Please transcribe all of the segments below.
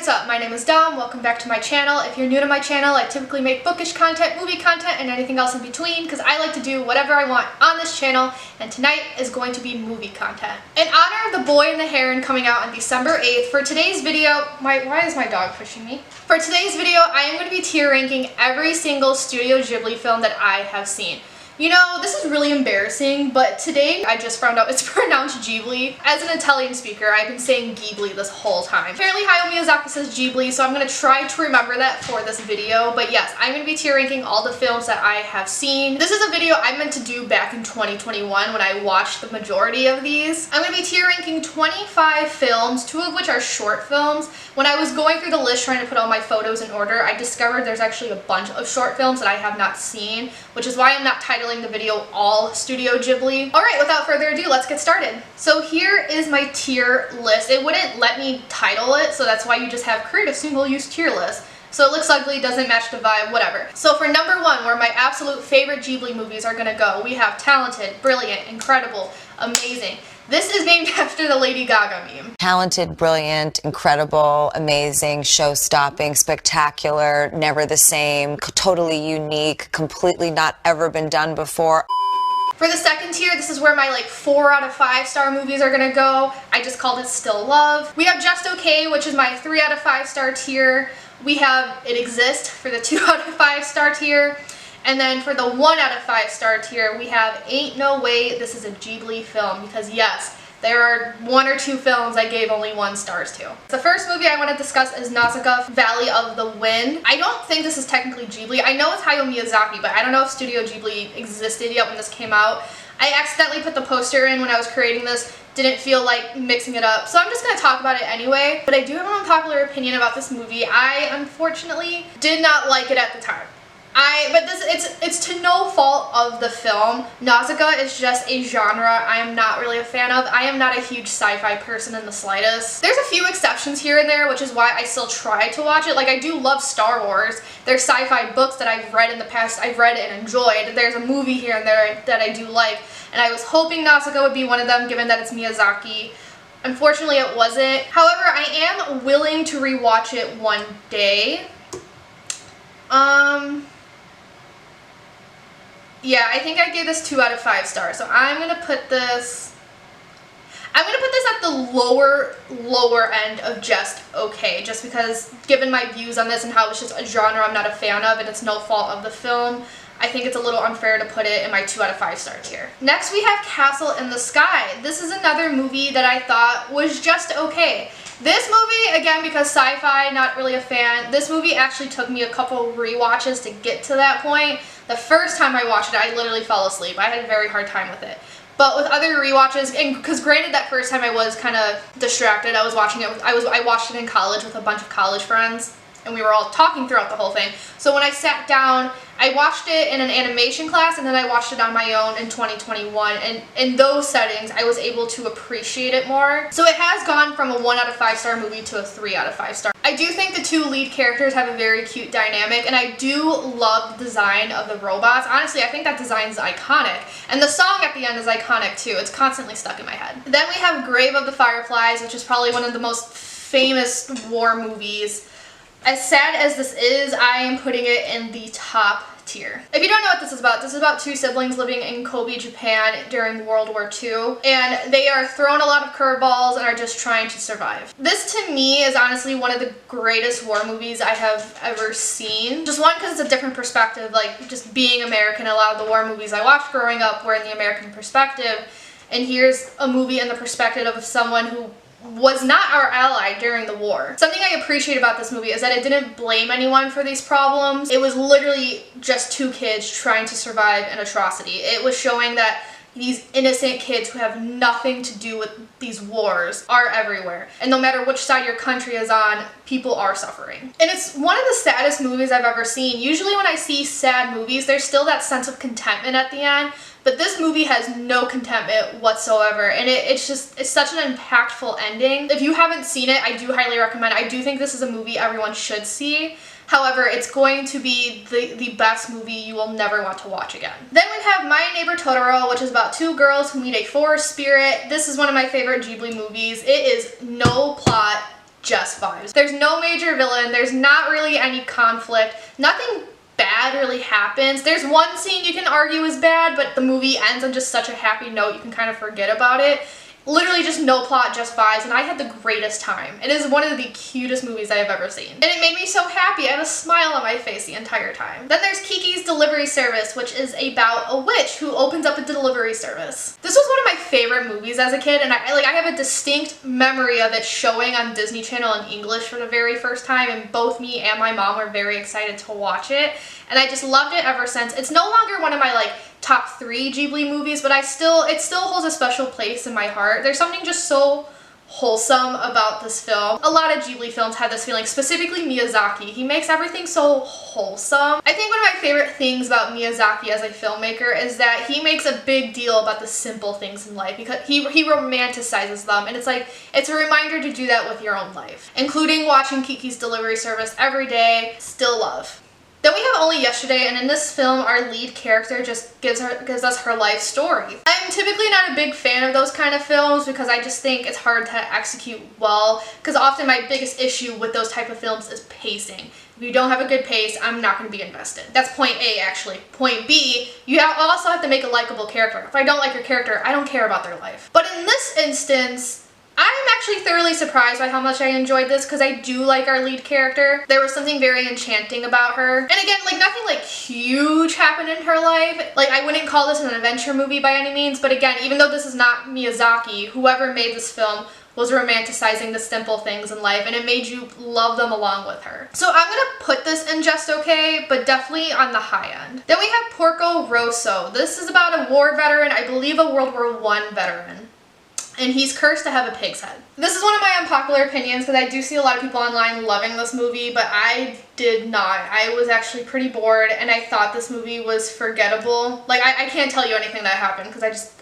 what's up? My name is Dom. Welcome back to my channel. If you're new to my channel, I typically make bookish content, movie content, and anything else in between because I like to do whatever I want on this channel, and tonight is going to be movie content. In honor of The Boy and the Heron coming out on December 8th, for today's video, why is my dog pushing me? For today's video, I am going to be tier ranking every single Studio Ghibli film that I have seen. You know, this is really embarrassing, but today I just found out it's pronounced Ghibli. As an Italian speaker, I've been saying Ghibli this whole time. Apparently Hayao Miyazaki says Ghibli, so I'm going to try to remember that for this video. But yes, I'm going to be tier ranking all the films that I have seen. This is a video I meant to do back in 2021 when I watched the majority of these. I'm going to be tier ranking 25 films, 2 of which are short films. When I was going through the list trying to put all my photos in order, I discovered there's actually a bunch of short films that I have not seen, which is why I'm not titling the video all Studio Ghibli. Alright, without further ado, let's get started. So here is my tier list. It wouldn't let me title it, so that's why you just have create a single use tier list. So it looks ugly, doesn't match the vibe, whatever. So for number 1, where my absolute favorite Ghibli movies are gonna go, we have Talented, Brilliant, Incredible, Amazing. This is named after the Lady Gaga meme. Talented, brilliant, incredible, amazing, show-stopping, spectacular, never the same, totally unique, completely not ever been done before. For the second tier, this is where my 4 out of 5 star movies are gonna go. I just called it Still Love. We have Just Okay, which is my 3 out of 5 star tier. We have It Exists for the 2 out of 5 star tier. And then for the 1 out of 5 star tier, we have Ain't No Way This Is a Ghibli Film, because yes, there are 1 or 2 films I gave only 1 stars to. The first movie I want to discuss is Nausicaa, Valley of the Wind. I don't think this is technically Ghibli. I know it's Hayao Miyazaki, but I don't know if Studio Ghibli existed yet when this came out. I accidentally put the poster in when I was creating this, didn't feel like mixing it up, so I'm just going to talk about it anyway. But I do have an unpopular opinion about this movie. I unfortunately did not like it at the time. But it's to no fault of the film. Nausicaa is just a genre I am not really a fan of. I am not a huge sci-fi person in the slightest. There's a few exceptions here and there, which is why I still try to watch it. Like, I do love Star Wars. There's sci-fi books that I've read in the past, I've read and enjoyed. There's a movie here and there that I do like, and I was hoping Nausicaa would be one of them, given that it's Miyazaki. Unfortunately, it wasn't. However, I am willing to rewatch it one day. Yeah, I think I gave this 2 out of 5 stars, so I'm gonna put this at the lower end of Just Okay, just because given my views on this and how it's just a genre I'm not a fan of and it's no fault of the film, I think it's a little unfair to put it in my 2 out of 5 star tier. Next we have Castle in the Sky. This is another movie that I thought was just okay. This movie, again, because sci-fi, not really a fan, this movie actually took me a couple rewatches to get to that point. The first time I watched it, I literally fell asleep. I had a very hard time with it. But with other rewatches, and because granted that first time I was kind of distracted, I was watching it, I watched it in college with a bunch of college friends, and we were all talking throughout the whole thing. So when I sat down, I watched it in an animation class, and then I watched it on my own in 2021, and in those settings, I was able to appreciate it more. So it has gone from a 1 out of 5 star movie to a 3 out of 5 star. I do think the 2 lead characters have a very cute dynamic, and I do love the design of the robots. Honestly, I think that design is iconic, and the song at the end is iconic too. It's constantly stuck in my head. Then we have Grave of the Fireflies, which is probably one of the most famous war movies. As sad as this is, I am putting it in the top tier. If you don't know what this is about 2 siblings living in Kobe, Japan during World War II, and they are thrown a lot of curveballs and are just trying to survive. This to me is honestly one of the greatest war movies I have ever seen. Just one, because it's a different perspective, like just being American, a lot of the war movies I watched growing up were in the American perspective, and here's a movie in the perspective of someone who was not our ally during the war. Something I appreciate about this movie is that it didn't blame anyone for these problems. It was literally just 2 kids trying to survive an atrocity. It was showing that these innocent kids who have nothing to do with these wars are everywhere. And no matter which side your country is on, people are suffering. And it's one of the saddest movies I've ever seen. Usually when I see sad movies, there's still that sense of contentment at the end. But this movie has no contentment whatsoever, and it's such an impactful ending. If you haven't seen it, I do highly recommend. I do think this is a movie everyone should see. However, it's going to be the best movie you will never want to watch again. Then we have My Neighbor Totoro, which is about 2 girls who meet a forest spirit. This is one of my favorite Ghibli movies. It is no plot, just vibes. There's no major villain, there's not really any conflict, nothing bad really happens. There's one scene you can argue is bad, but the movie ends on just such a happy note you can kind of forget about it. Literally just no plot, just vibes, and I had the greatest time. It is one of the cutest movies I have ever seen. And it made me so happy. I had a smile on my face the entire time. Then there's Kiki's Delivery Service, which is about a witch who opens up a delivery service. This was one of my favorite movies as a kid, and I have a distinct memory of it showing on Disney Channel in English for the very first time, and both me and my mom were very excited to watch it. And I just loved it ever since. It's no longer one of my top 3 Ghibli movies, but it still holds a special place in my heart. There's something just so wholesome about this film. A lot of Ghibli films have this feeling, specifically Miyazaki. He makes everything so wholesome. I think one of my favorite things about Miyazaki as a filmmaker is that he makes a big deal about the simple things in life because he romanticizes them, and it's a reminder to do that with your own life. Including watching Kiki's Delivery Service every day, still love. Then we have Only Yesterday, and in this film, our lead character just gives us her life story. I'm typically not a big fan of those kind of films because I just think it's hard to execute well, because often my biggest issue with those type of films is pacing. If you don't have a good pace, I'm not going to be invested. That's point A, actually. Point B, you also have to make a likable character. If I don't like your character, I don't care about their life. But in this instance, I'm actually thoroughly surprised by how much I enjoyed this because I do like our lead character. There was something very enchanting about her. And again, nothing huge happened in her life. I wouldn't call this an adventure movie by any means, but again, even though this is not Miyazaki, whoever made this film was romanticizing the simple things in life, and it made you love them along with her. So I'm gonna put this in just okay, but definitely on the high end. Then we have Porco Rosso. This is about a war veteran, I believe a World War I veteran. And he's cursed to have a pig's head. This is one of my unpopular opinions because I do see a lot of people online loving this movie, but I did not. I was actually pretty bored, and I thought this movie was forgettable. I can't tell you anything that happened because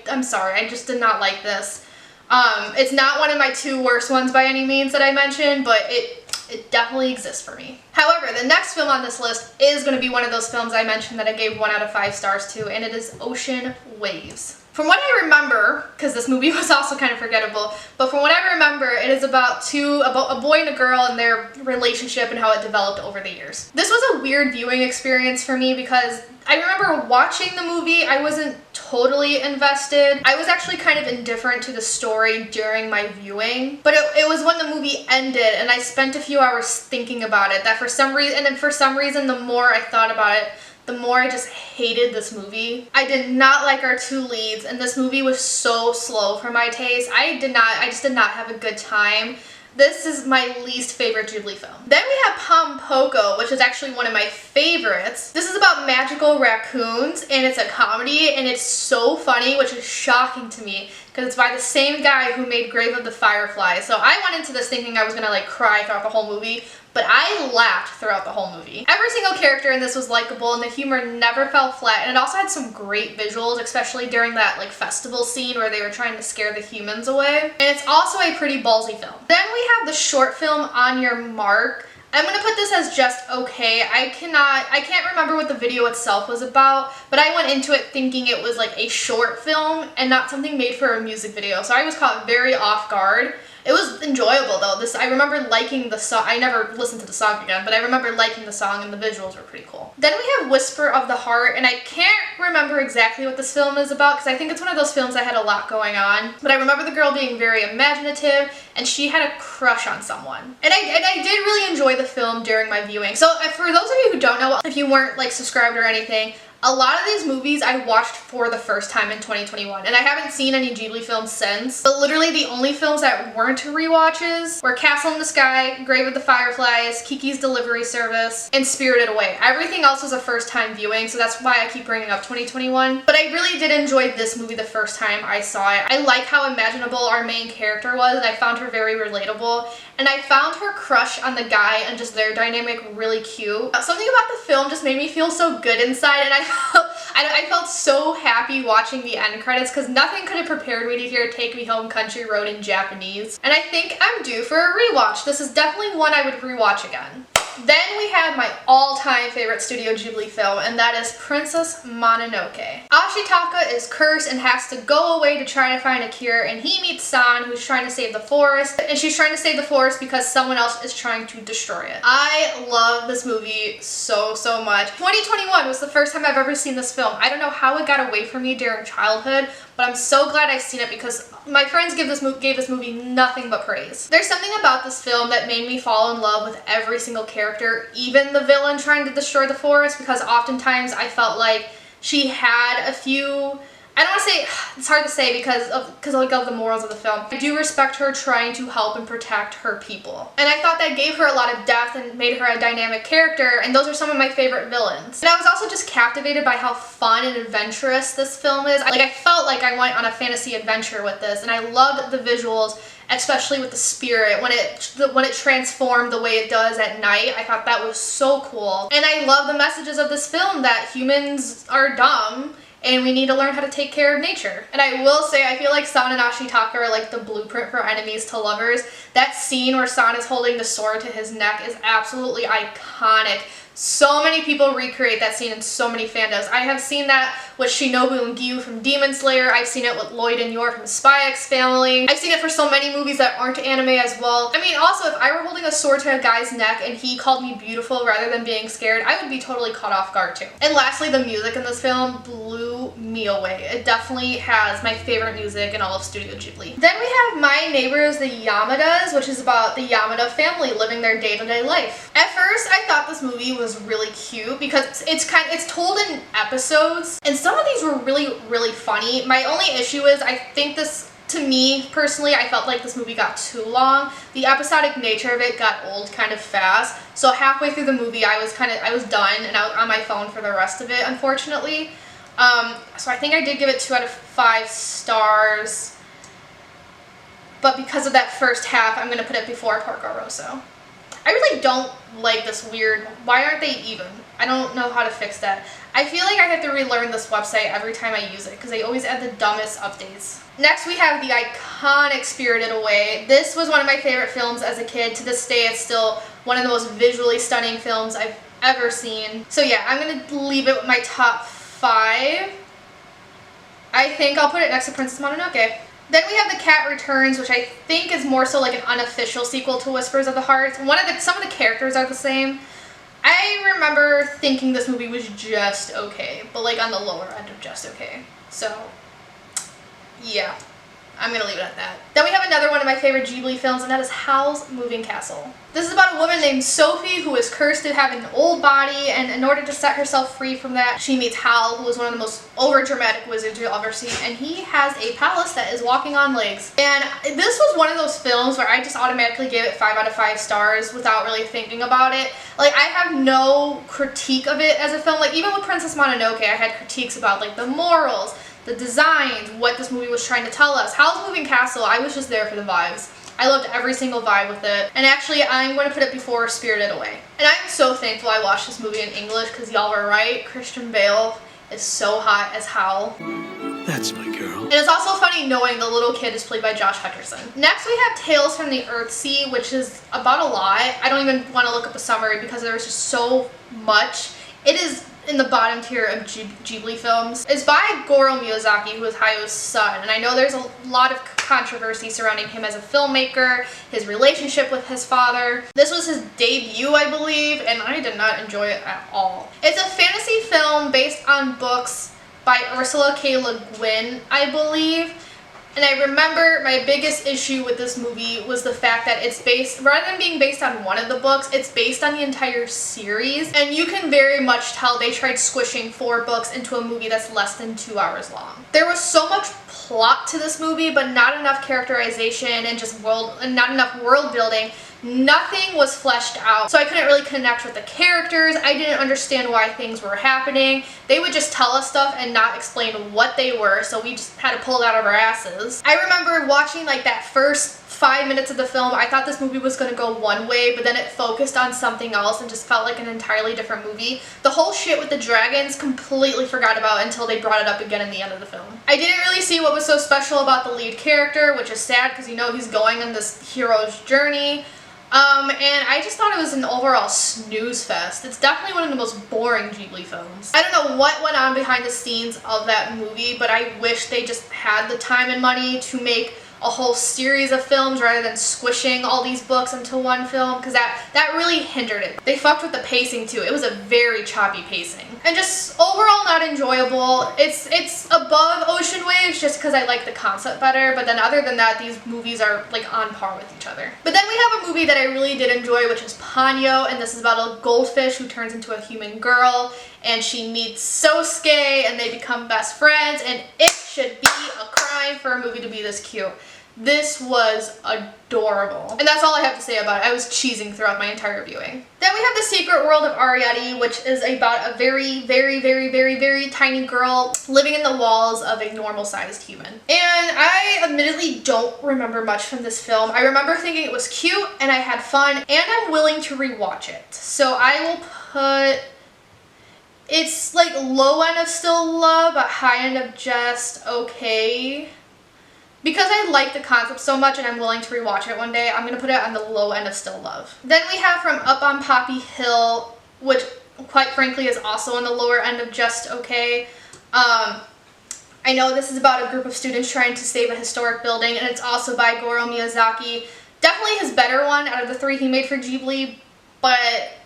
I'm sorry, I just did not like this. It's not one of my 2 worst ones by any means that I mentioned, but it definitely exists for me. However, the next film on this list is going to be one of those films I mentioned that I gave 1 out of 5 stars to, and it is Ocean Waves. From what I remember, because this movie was also kind of forgettable, but from what I remember, it is about a boy and a girl and their relationship and how it developed over the years. This was a weird viewing experience for me because I remember watching the movie, I wasn't totally invested. I was actually kind of indifferent to the story during my viewing, but it was when the movie ended and I spent a few hours thinking about it that for some reason, the more I thought about it, the more I just hated this movie. I did not like our 2 leads, and this movie was so slow for my taste. I just did not have a good time. This is my least favorite Ghibli film. Then we have Pompoko, which is actually one of my favorites. This is about magical raccoons, and it's a comedy, and it's so funny, which is shocking to me, because it's by the same guy who made Grave of the Fireflies. So I went into this thinking I was gonna cry throughout the whole movie, but I laughed throughout the whole movie. Every single character in this was likable, and the humor never fell flat, and it also had some great visuals, especially during that festival scene where they were trying to scare the humans away. And it's also a pretty ballsy film. Then we have the short film On Your Mark. I'm gonna put this as just okay. I can't remember what the video itself was about, but I went into it thinking it was a short film and not something made for a music video, so I was caught very off guard. It was enjoyable though. I remember liking the song. I never listened to the song again, but I remember liking the song and the visuals were pretty cool. Then we have Whisper of the Heart, and I can't remember exactly what this film is about because I think it's one of those films that had a lot going on, but I remember the girl being very imaginative and she had a crush on someone. And I did really enjoy the film during my viewing. So for those of you who don't know, if you weren't subscribed or anything, a lot of these movies I watched for the first time in 2021, and I haven't seen any Ghibli films since. But literally the only films that weren't rewatches were Castle in the Sky, Grave of the Fireflies, Kiki's Delivery Service, and Spirited Away. Everything else was a first time viewing, so that's why I keep bringing up 2021. But I really did enjoy this movie the first time I saw it. I like how imaginable our main character was, and I found her very relatable. And I found her crush on the guy and just their dynamic really cute. Something about the film just made me feel so good inside, and I felt so happy watching the end credits because nothing could have prepared me to hear Take Me Home Country Road in Japanese. And I think I'm due for a rewatch. This is definitely one I would rewatch again. Then we have my all-time favorite Studio Ghibli film, and that is Princess Mononoke. Ashitaka is cursed and has to go away to try to find a cure, and he meets San, who's trying to save the forest, and she's trying to save the forest because someone else is trying to destroy it. I love this movie so much. 2021 was the first time I've ever seen this film. I don't know how it got away from me during childhood, but I'm so glad I've seen it because my friends gave this movie nothing but praise. There's something about this film that made me fall in love with every single character, even the villain trying to destroy the forest, because oftentimes I felt like she had a few, I don't want to say, it's hard to say because of the morals of the film. I do respect her trying to help and protect her people. And I thought that gave her a lot of depth and made her a dynamic character, and those are some of my favorite villains. And I was also just captivated by how fun and adventurous this film is. I felt like I went on a fantasy adventure with this, and I loved the visuals, especially with the spirit, when it transformed the way it does at night. I thought that was so cool. And I love the messages of this film that humans are dumb and we need to learn how to take care of nature. And I will say, I feel like San and Ashitaka are like the blueprint for enemies to lovers. That scene where San is holding the sword to his neck is absolutely iconic. So many people recreate that scene in so many fandoms. I have seen that with Shinobu and Gyu from Demon Slayer. I've seen it with Lloyd and Yor from Spy X Family. I've seen it for so many movies that aren't anime as well. I mean, also, if I were holding a sword to a guy's neck and he called me beautiful rather than being scared, I would be totally caught off guard too. And lastly, the music in this film blew me away. It definitely has my favorite music in all of Studio Ghibli. Then we have My Neighbors the Yamadas, which is about the Yamada family living their day-to-day life. At first, I thought this movie was really cute because it's told in episodes, and some of these were really funny. My only issue is I think this, to me personally, I felt like this movie got too long. The episodic nature of it got old kind of fast. So halfway through the movie, I was done and I was on my phone for the rest of it, unfortunately. So I think I did give it 2 out of 5 stars. But because of that first half, I'm gonna put it before Porco Rosso. I really don't like this weird, why aren't they even? I don't know how to fix that. I feel like I have to relearn this website every time I use it because they always add the dumbest updates. Next we have the iconic Spirited Away. This was one of my favorite films as a kid. To this day, it's still one of the most visually stunning films I've ever seen. So yeah, I'm gonna leave it with my top 5. I think I'll put it next to Princess Mononoke. Then we have The Cat Returns, which I think is more so like an unofficial sequel to Whispers of the Heart. Some of the characters are the same. I remember thinking this movie was just okay, but like on the lower end of just okay. So, yeah. I'm gonna leave it at that. Then we have another one of my favorite Ghibli films, and that is Howl's Moving Castle. This is about a woman named Sophie who is cursed to have an old body, and in order to set herself free from that, she meets Howl, who is one of the most over-dramatic wizards you'll ever see, and he has a palace that is walking on legs. And this was one of those films where I just automatically gave it 5 out of 5 stars without really thinking about it. Like, I have no critique of it as a film. Like, even with Princess Mononoke, I had critiques about, like, the morals, the designs, what this movie was trying to tell us. Howl's Moving Castle, I was just there for the vibes. I loved every single vibe with it. And actually, I'm going to put it before Spirited Away. And I'm so thankful I watched this movie in English because y'all were right. Christian Bale is so hot as Howl. That's my girl. And it's also funny knowing the little kid is played by Josh Hutcherson. Next we have Tales from the Earthsea, which is about a lot. I don't even want to look up a summary because there was just so much. It is in the bottom tier of Ghibli films. It's by Goro Miyazaki, who is Hayato's son, and I know there's a lot of controversy surrounding him as a filmmaker, his relationship with his father. This was his debut, I believe, and I did not enjoy it at all. It's a fantasy film based on books by Ursula K. Le Guin, I believe. And I remember my biggest issue with this movie was the fact that it's based, rather than being based on one of the books, it's based on the entire series. And you can very much tell they tried squishing 4 books into a movie that's less than 2 hours long. There was so much plot to this movie, but not enough characterization and not enough world building. Nothing was fleshed out, so I couldn't really connect with the characters. I didn't understand why things were happening. They would just tell us stuff and not explain what they were, so we just had to pull it out of our asses. I remember watching like that first 5 minutes of the film. I thought this movie was going to go one way, but then it focused on something else and just felt like an entirely different movie. The whole shit with the dragons completely forgot about until they brought it up again in the end of the film. I didn't really see what was so special about the lead character, which is sad because you know he's going on this hero's journey. And I just thought it was an overall snooze fest. It's definitely one of the most boring Ghibli films. I don't know what went on behind the scenes of that movie, but I wish they just had the time and money to make a whole series of films rather than squishing all these books into one film, because that really hindered it. They fucked with the pacing too. It was a very choppy pacing. And just overall not enjoyable. It's above Ocean Waves just because I like the concept better, but then other than that, these movies are like on par with each other. But then we have a movie that I really did enjoy, which is Ponyo, and this is about a goldfish who turns into a human girl, and she meets Sosuke, and they become best friends, and it should be a crime for a movie to be this cute. This was adorable. And that's all I have to say about it. I was cheesing throughout my entire viewing. Then we have The Secret World of Ariadne, which is about a very, very, very, very, very tiny girl living in the walls of a normal-sized human. And I admittedly don't remember much from this film. I remember thinking it was cute, and I had fun, and I'm willing to rewatch it. So I will put... It's like low end of still love, but high end of just okay. Because I like the concept so much and I'm willing to rewatch it one day, I'm going to put it on the low end of still love. Then we have From Up on Poppy Hill, which quite frankly is also on the lower end of just okay. I know this is about a group of students trying to save a historic building, and it's also by Goro Miyazaki. Definitely his better one out of the three he made for Ghibli, but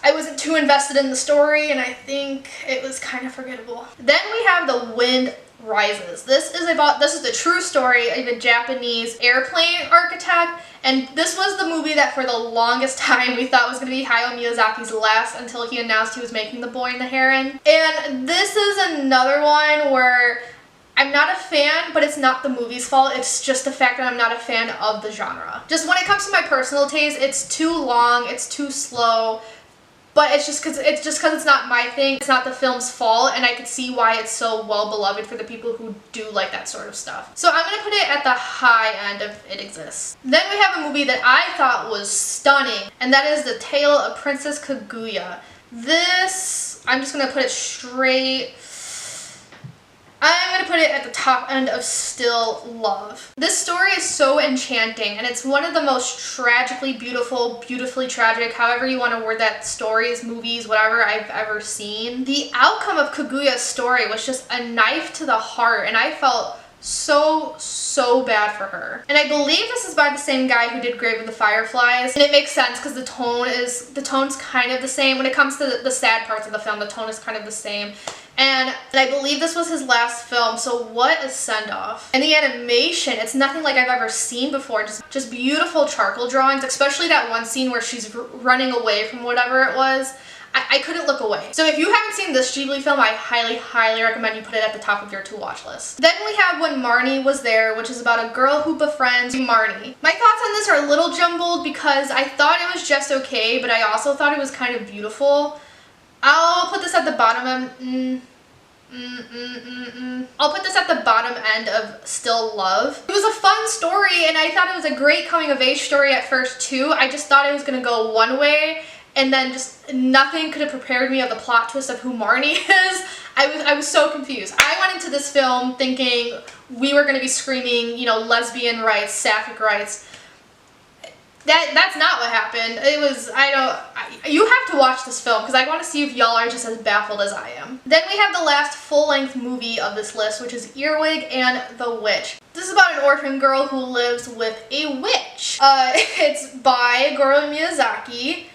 I wasn't too invested in the story and I think it was kind of forgettable. Then we have The Wind Rises. This is the true story of a Japanese airplane architect, and this was the movie that for the longest time we thought was going to be Hayao Miyazaki's last until he announced he was making The Boy and the Heron. And this is another one where I'm not a fan, but it's not the movie's fault. It's just the fact that I'm not a fan of the genre. Just when it comes to my personal taste, it's too long, it's too slow. But it's just because it's not my thing. It's not the film's fault, and I could see why it's so well beloved for the people who do like that sort of stuff. So I'm gonna put it at the high end of It Exists. Then we have a movie that I thought was stunning, and that is The Tale of Princess Kaguya. This, I'm just gonna put it straight. I'm going to put it at the top end of still love. This story is so enchanting, and it's one of the most tragically beautiful, beautifully tragic, however you want to word that, stories, movies, whatever I've ever seen. The outcome of Kaguya's story was just a knife to the heart, and I felt so bad for her. And I believe this is by the same guy who did Grave of the Fireflies, and it makes sense because the tone's kind of the same. When it comes to the sad parts of the film, the tone is kind of the same. And I believe this was his last film, so what a send-off. And the animation, it's nothing like I've ever seen before. Just beautiful charcoal drawings, especially that one scene where she's running away from whatever it was. I couldn't look away. So if you haven't seen this Ghibli film, I highly recommend you put it at the top of your to-watch list. Then we have When Marnie Was There, which is about a girl who befriends Marnie. My thoughts on this are a little jumbled because I thought it was just okay, but I also thought it was kind of beautiful. I'll put this at the bottom end. I'll put this at the bottom end of still love. It was a fun story, and I thought it was a great coming-of-age story at first too. I just thought it was gonna go one way, and then just nothing could have prepared me of the plot twist of who Marnie is. I was so confused. I went into this film thinking we were gonna be screaming, you know, lesbian rights, sapphic rights. That's not what happened. It was, you have to watch this film because I want to see if y'all are just as baffled as I am. Then we have the last full-length movie of this list, which is Earwig and the Witch. This is about an orphan girl who lives with a witch. It's by Goro Miyazaki.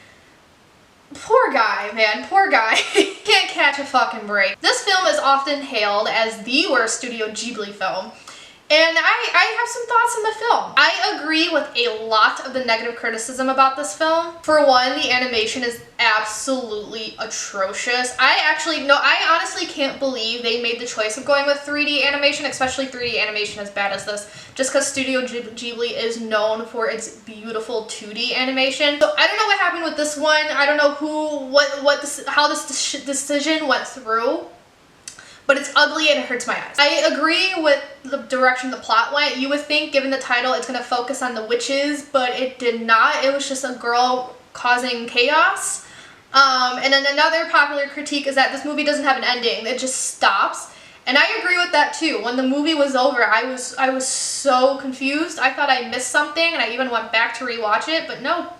Poor guy, man, poor guy. Can't catch a fucking break. This film is often hailed as the worst Studio Ghibli film. And I have some thoughts on the film. I agree with a lot of the negative criticism about this film. For one, the animation is absolutely atrocious. I honestly can't believe they made the choice of going with 3D animation, especially 3D animation as bad as this, just because Studio Ghibli is known for its beautiful 2D animation. So I don't know what happened with this one. I don't know how this decision went through. But it's ugly and it hurts my eyes. I agree with the direction the plot went. You would think, given the title, it's going to focus on the witches, but it did not. It was just a girl causing chaos. And then another popular critique is that this movie doesn't have an ending. It just stops. And I agree with that too. When the movie was over, I was so confused. I thought I missed something, and I even went back to rewatch it, but no.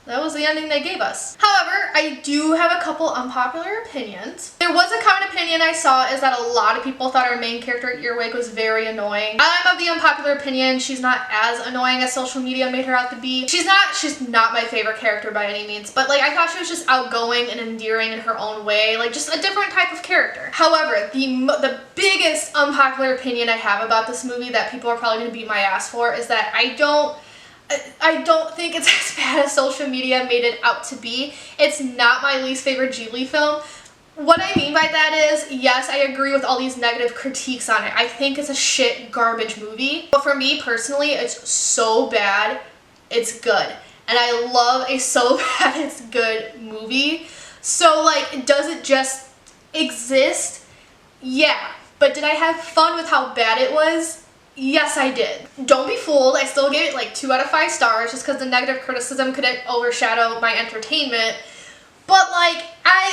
That was the ending they gave us. However, I do have a couple unpopular opinions. There was a common opinion I saw is that a lot of people thought our main character, Earwig, was very annoying. I'm of the unpopular opinion she's not as annoying as social media made her out to be. She's not my favorite character by any means, but like I thought she was just outgoing and endearing in her own way, like just a different type of character. However, the biggest unpopular opinion I have about this movie that people are probably going to beat my ass for is that I don't think it's as bad as social media made it out to be. It's not my least favorite Ghibli film. What I mean by that is, yes, I agree with all these negative critiques on it. I think it's a shit garbage movie. But for me personally, it's so bad, it's good. And I love a so bad it's good movie. So like, does it just exist? Yeah. But did I have fun with how bad it was? Yes, I did. Don't be fooled, I still gave it like 2 out of 5 stars just because the negative criticism couldn't overshadow my entertainment. But like,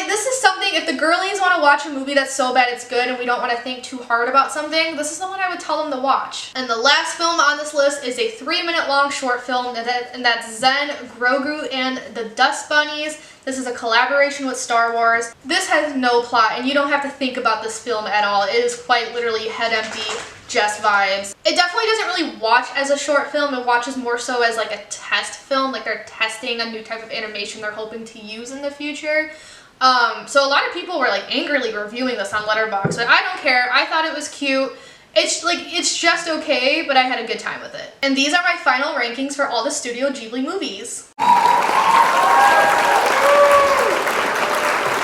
this is something, if the girlies want to watch a movie that's so bad it's good and we don't want to think too hard about something, this is the one I would tell them to watch. And the last film on this list is a 3-minute long short film, and that's Zen, Grogu, and the Dust Bunnies. This is a collaboration with Star Wars. This has no plot, and you don't have to think about this film at all. It is quite literally head empty, just vibes. It definitely doesn't really watch as a short film. It watches more so as like a test film, like they're testing a new type of animation they're hoping to use in the future. So a lot of people were like angrily reviewing this on Letterboxd, but I don't care. I thought it was cute. It's just okay, but I had a good time with it. And these are my final rankings for all the Studio Ghibli movies.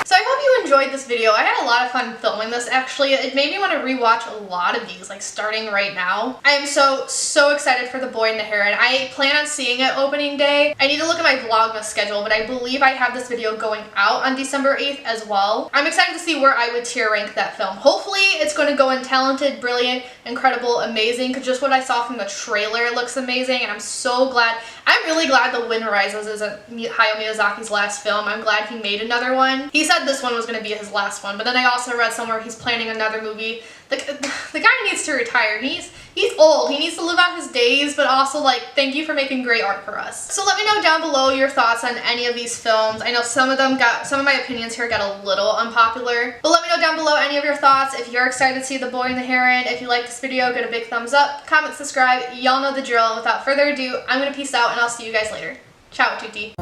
So I hope you enjoyed this video. I had a lot of fun filming this actually. It made me want to rewatch a lot of these, like starting right now. I am so excited for The Boy and the Heron. I plan on seeing it opening day. I need to look at my Vlogmas schedule, but I believe I have this video going out on December 8th as well. I'm excited to see where I would tier rank that film. Hopefully it's going to go in talented, brilliant, incredible, amazing, because just what I saw from the trailer looks amazing, and I'm so glad. I'm really glad The Wind Rises is Hayao Miyazaki's last film. I'm glad he made another one. He said this one was going to be his last one, but then I also read somewhere he's planning another movie. The guy needs to retire. He's old. He needs to live out his days, but also like, thank you for making great art for us. So let me know down below your thoughts on any of these films. I know some of my opinions here got a little unpopular, but let me know down below any of your thoughts. If you're excited to see The Boy and the Heron, if you like this video, give it a big thumbs up, comment, subscribe. Y'all know the drill. And without further ado, I'm gonna peace out and I'll see you guys later. Ciao, tutti.